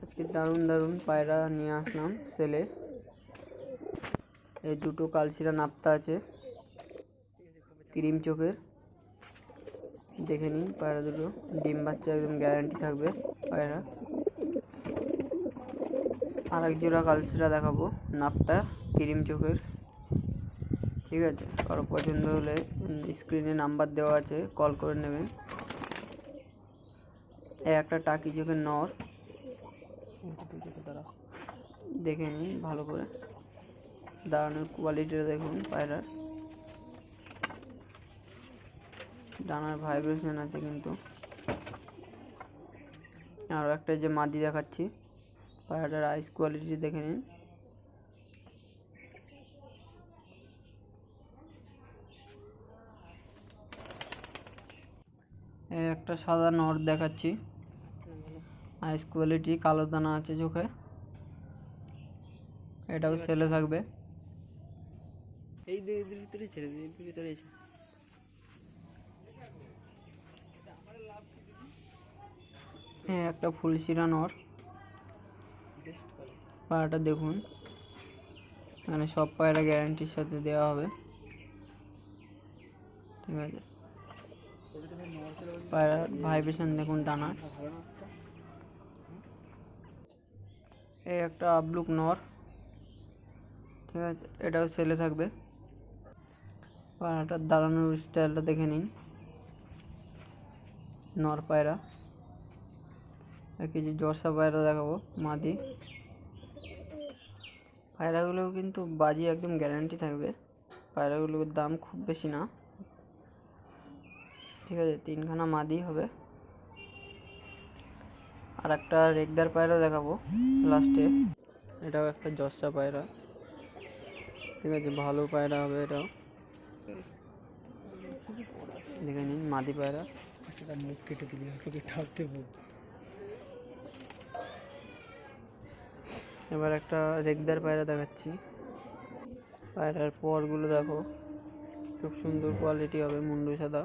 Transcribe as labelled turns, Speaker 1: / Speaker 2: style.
Speaker 1: আজকে দারুণ দারুণ পায়রা নিয়ে আসলাম সেলে। এই দুটো কালশিরা নাপ্তা আছে, ক্রিম চোখের। দেখে নিন পায়রা দুটো, ডিম বাচ্চা একদম গ্যারান্টি থাকবে পায়রা। আর এক জোড়া কালশিরা দেখাবো, নাপ্তা ক্রিম চোখের। ঠিক আছে, কারো পছন্দ হলে স্ক্রিনে নাম্বার দেওয়া আছে, কল করে নেবেন। একটা টাকি চোখের নর, দেখে নিন ভালো করে। দাঁড়ানোর কোয়ালিটিটা দেখুন পায়রার, ডানার ভাইব্রেশন আছে কিন্তু। আর একটা যে মাদি দেখাচ্ছি, পায়রাটার আইস কোয়ালিটি দেখে নিন। একটা সাদা নর দেখাচ্ছি, আইস কোয়ালিটি, কালো দানা আছে চোখে। এটাও সেলে থাকবে। এই ভিতরে ছেড়ে দিই, ভিতরে একটা ফুলশিরা নর। পায়রাটা দেখুন, মানে সব পায়রা গ্যারান্টির সাথে দেওয়া হবে। ঠিক আছে, পায়রার ভাইব্রেশন দেখুন ডানার। এই একটা আবলুক নর, ঠিক আছে, এটাও সেলে থাকবে। পায়রাটার দাঁড়ানোর স্টাইলটা দেখে নিন। নর পায়রা। কিছু জর্সা পায়রা দেখাবো, মাদি। পায়রাগুলো কিন্তু বাজি একদম গ্যারান্টি থাকবে। পায়রাগুলোর দাম খুব বেশি না, ঠিক আছে, 3খানা মাদি হবে। আর একটা রেগদার পায়রা দেখাবো লাস্টে, এটাও একটা জর্সা পায়রা। ঠিক আছে, ভালো পায়রা হবে এটাও, দেখে নিন মাদি পায়রা। কেটে দিলি, এবার একটা রেগদার পায়রা দেখাচ্ছি। পায়রার পরগুলো দেখো, খুব সুন্দর কোয়ালিটি হবে, মুন্ডু সাদা।